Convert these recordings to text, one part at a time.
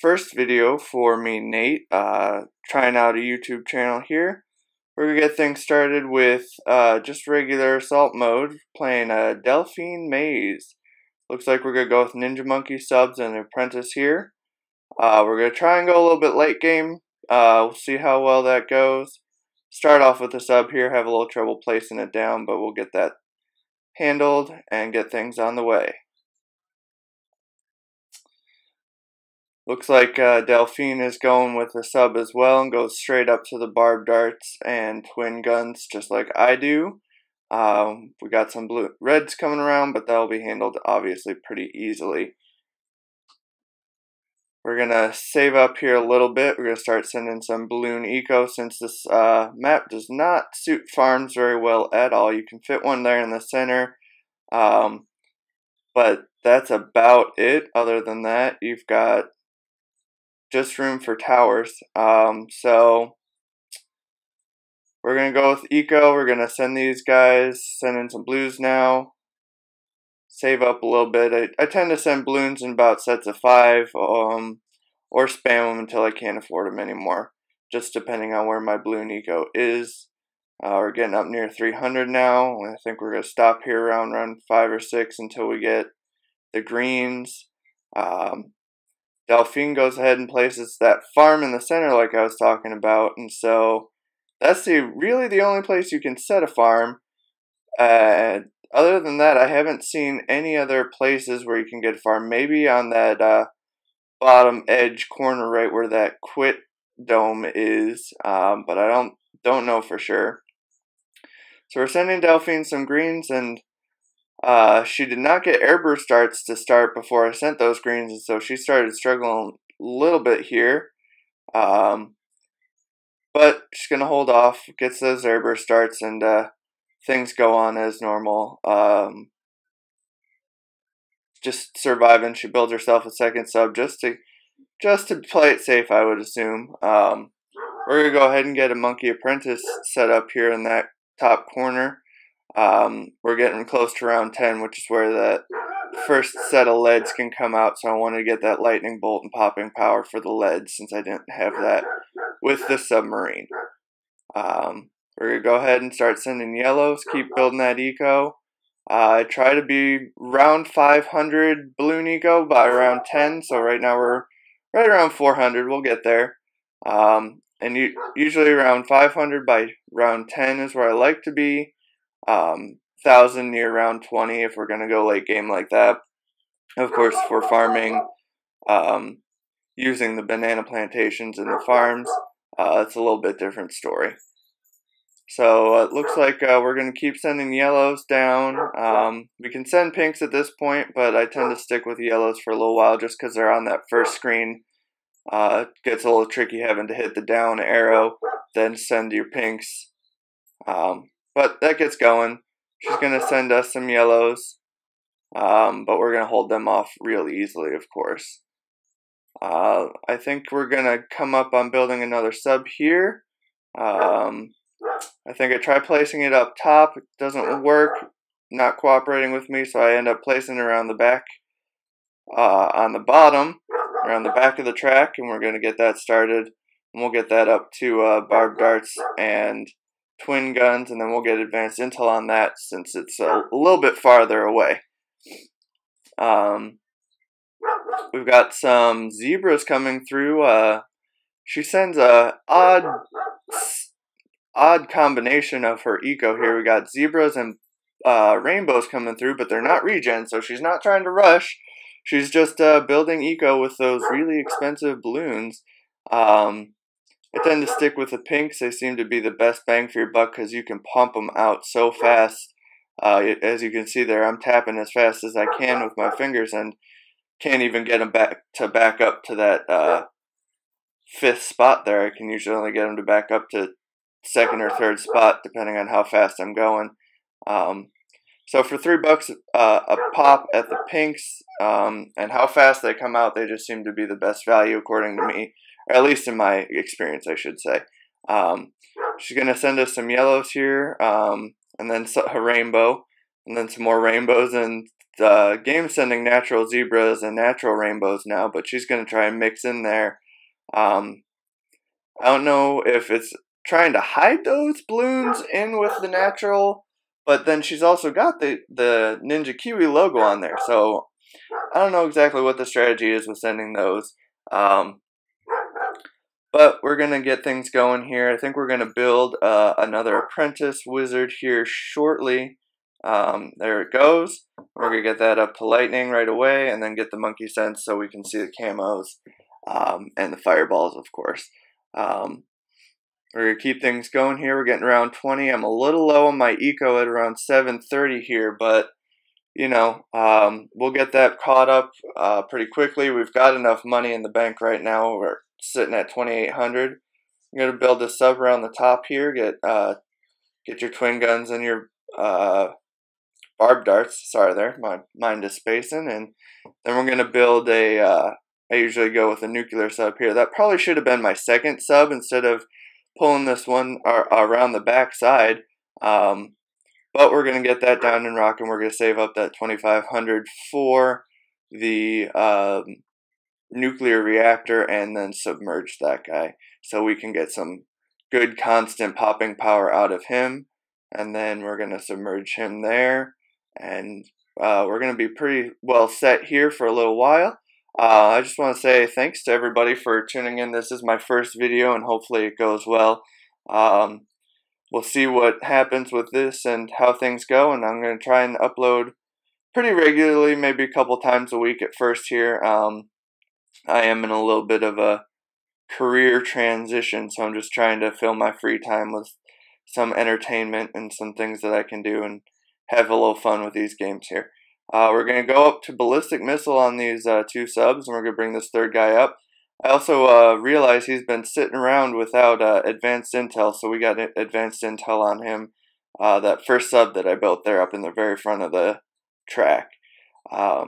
first video for me, Nate, trying out a YouTube channel here. We're going to get things started with just regular assault mode, playing a Delphine Maze. Looks like we're going to go with Ninja Monkey subs and Apprentice here. We're going to try and go a little bit late game. We'll see how well that goes. Start off with a sub here, have a little trouble placing it down, but we'll get that handled and get things on the way. Looks like Delphine is going with a sub as well and goes straight up to the barbed darts and twin guns just like I do. We got some reds coming around, but that'll be handled obviously pretty easily. We're going to save up here a little bit. We're going to start sending some balloon eco since this map does not suit farms very well at all. You can fit one there in the center, but that's about it. Other than that, you've got just room for towers. So we're going to go with eco. We're going to send these guys, send in some blues now. Save up a little bit. I tend to send balloons in about sets of 5, or spam them until I can't afford them anymore, just depending on where my balloon eco is. We're getting up near 300 now. I think we're going to stop here around 5 or 6 until we get the greens. Delphine goes ahead and places that farm in the center like I was talking about, and so that's really the only place you can set a farm. Other than that, I haven't seen any other places where you can get a farm. Maybe on that bottom edge corner right where that quit dome is, but I don't know for sure. So we're sending Delphine some greens, and she did not get airburst darts to start before I sent those greens, and so she started struggling a little bit here. But she's going to hold off, gets those airburst darts, and things go on as normal. Just surviving. She builds herself a second sub just to play it safe, I would assume. We're going to go ahead and get a Monkey Apprentice set up here in that top corner. We're getting close to round 10, which is where that first set of leads can come out, so I wanted to get that lightning bolt and popping power for the leads since I didn't have that with the submarine. We're going to go ahead and start sending yellows, keep building that eco. I try to be around 500 balloon eco by around 10, so right now we're right around 400. We'll get there. And usually around 500 by round 10 is where I like to be. 1,000 near round 20 if we're going to go late game like that. Of course, if we're farming using the banana plantations in the farms, it's a little bit different story. So it looks like we're going to keep sending yellows down. We can send pinks at this point, but I tend to stick with yellows for a little while just because they're on that first screen. It gets a little tricky having to hit the down arrow, then send your pinks. But that gets going. She's going to send us some yellows, but we're going to hold them off real easily, of course. I think we're going to come up on building another sub here. I think I tried placing it up top. It doesn't work, not cooperating with me, so I end up placing it around the back, on the bottom, around the back of the track, and we're going to get that started. And we'll get that up to barbed darts and twin guns, and then we'll get advanced intel on that since it's a little bit farther away. We've got some zebras coming through. She sends a odd combination of her eco here. We got zebras and rainbows coming through, but they're not regen, so she's not trying to rush. She's just building eco with those really expensive balloons. I tend to stick with the pinks. They seem to be the best bang for your buck because you can pump them out so fast. As you can see there, I'm tapping as fast as I can with my fingers and can't even get them back up to that 5th spot there. I can usually only get them to back up to 2nd or 3rd spot depending on how fast I'm going. So for $3 a pop at the pinks, and how fast they come out, they just seem to be the best value according to me, or at least in my experience, I should say. She's going to send us some yellows here, and then a rainbow, and then some more rainbows, and game's sending natural zebras and natural rainbows now, but she's going to try and mix in there. I don't know if it's trying to hide those balloons in with the natural, but then she's also got the Ninja Kiwi logo on there, so I don't know exactly what the strategy is with sending those. But we're going to get things going here. I think we're going to build another apprentice wizard here shortly. There it goes. We're going to get that up to lightning right away, and then get the monkey sense so we can see the camos and the fireballs, of course. We're going to keep things going here. We're getting around 20. I'm a little low on my eco at around 730 here, but you know, we'll get that caught up pretty quickly. We've got enough money in the bank right now. We're sitting at 2,800. I'm going to build a sub around the top here. Get your twin guns and your barbed darts. Sorry there, my mind is spacing. And then we're going to build a, I usually go with a nuclear sub here. That probably should have been my second sub instead of pulling this one around the back side. But we're going to get that down and rocking. We're going to save up that 2,500 for the nuclear reactor and then submerge that guy so we can get some good constant popping power out of him. And then we're going to submerge him there. And we're going to be pretty well set here for a little while. I just want to say thanks to everybody for tuning in. This is my first video and hopefully it goes well. We'll see what happens with this and how things go, and I'm going to try and upload pretty regularly, maybe a couple times a week at first here. I am in a little bit of a career transition, so I'm just trying to fill my free time with some entertainment and some things that I can do and have a little fun with these games here. We're going to go up to ballistic missile on these two subs, and we're going to bring this third guy up. I also realized he's been sitting around without advanced intel, so we got advanced intel on him. That first sub that I built there up in the very front of the track. I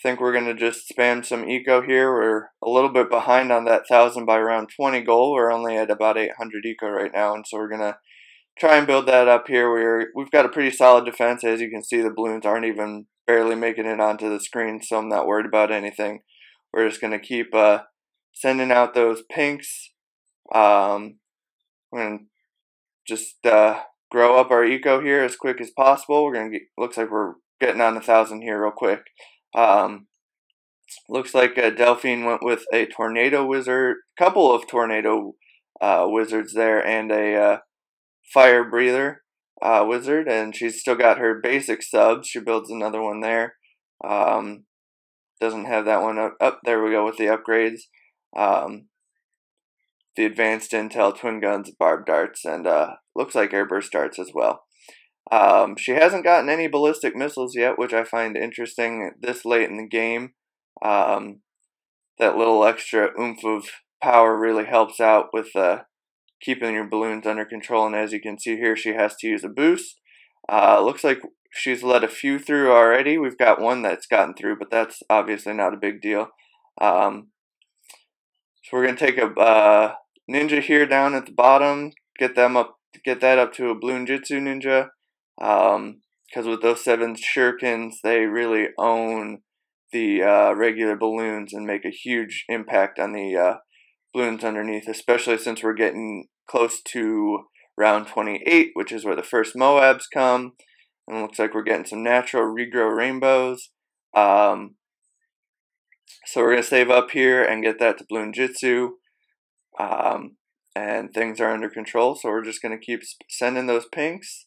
think we're going to just spam some eco here. We're a little bit behind on that 1,000 by round 20 goal. We're only at about 800 eco right now, and so we're going to try and build that up here. We've got a pretty solid defense. As you can see, the balloons aren't even barely making it onto the screen, so I'm not worried about anything. We're just going to keep sending out those pinks. We're going to just grow up our eco here as quick as possible. We're going to looks like we're getting on 1,000 here real quick. Looks like Delphine went with a tornado wizard, couple of tornado wizards there, and a fire breather wizard, and she's still got her basic subs. She builds another one there. Doesn't have that one up. There we go with the upgrades. The advanced intel, twin guns, barbed darts, and looks like airburst darts as well. She hasn't gotten any ballistic missiles yet, which I find interesting this late in the game. That little extra oomph of power really helps out with keeping your balloons under control, and as you can see here, she has to use a boost. Looks like she's let a few through already. We've got one that's gotten through, but that's obviously not a big deal. So we're going to take a ninja here down at the bottom, get that up to a Bloonjitsu ninja, because with those 7 shurikens, they really own the regular balloons and make a huge impact on the balloons underneath, especially since we're getting close to round 28, which is where the first Moabs come. And it looks like we're getting some natural regrow rainbows. So we're going to save up here and get that to Bloonjitsu. And things are under control, so we're just going to keep sending those pinks.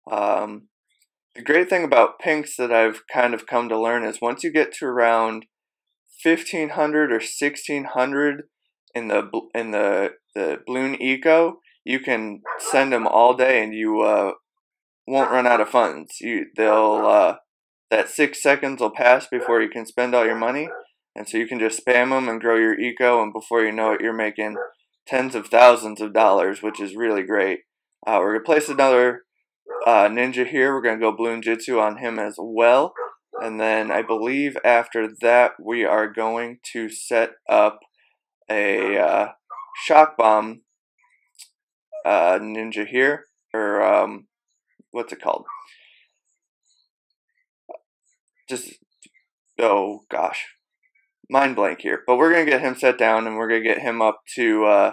The great thing about pinks that I've kind of come to learn is once you get to around 1,500 or 1,600 in the balloon eco, you can send them all day and you won't run out of funds. That 6 seconds will pass before you can spend all your money, and so you can just spam them and grow your eco, and before you know it, you're making tens of thousands of dollars, which is really great. We're going to place another ninja here. We're going to go Bloonjitsu on him as well, and then I believe after that we are going to set up a shock bomb ninja here, or what's it called? just, oh gosh, mind blank here. But we're going to get him set down, and we're going to get him up to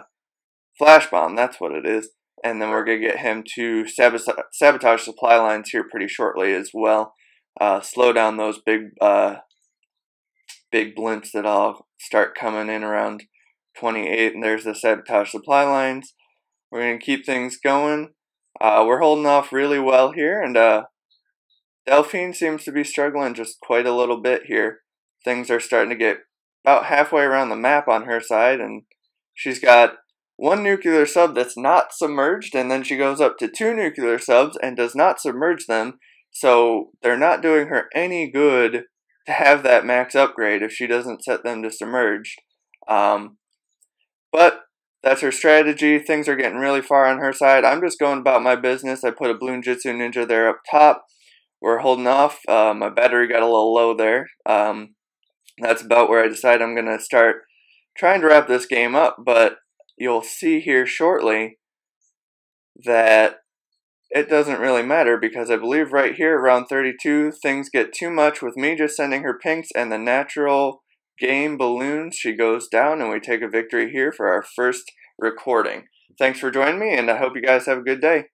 Flash Bomb. That's what it is. And then we're going to get him to sabotage supply lines here pretty shortly as well. Slow down those big blimps that all start coming in around 28. And there's the sabotage supply lines. We're going to keep things going. We're holding off really well here, and Delphine seems to be struggling just quite a little bit here. Things are starting to get about halfway around the map on her side, and she's got one nuclear sub that's not submerged, and then she goes up to 2 nuclear subs and does not submerge them, so they're not doing her any good to have that max upgrade if she doesn't set them to submerged. But that's her strategy. Things are getting really far on her side. I'm just going about my business. I put a Bloon Jitsu Ninja there up top. We're holding off. My battery got a little low there. That's about where I decide I'm going to start trying to wrap this game up. But you'll see here shortly that it doesn't really matter, because I believe right here around 32 things get too much with me just sending her pinks, and the natural game balloons, she goes down, and we take a victory here for our first recording. Thanks for joining me, and I hope you guys have a good day.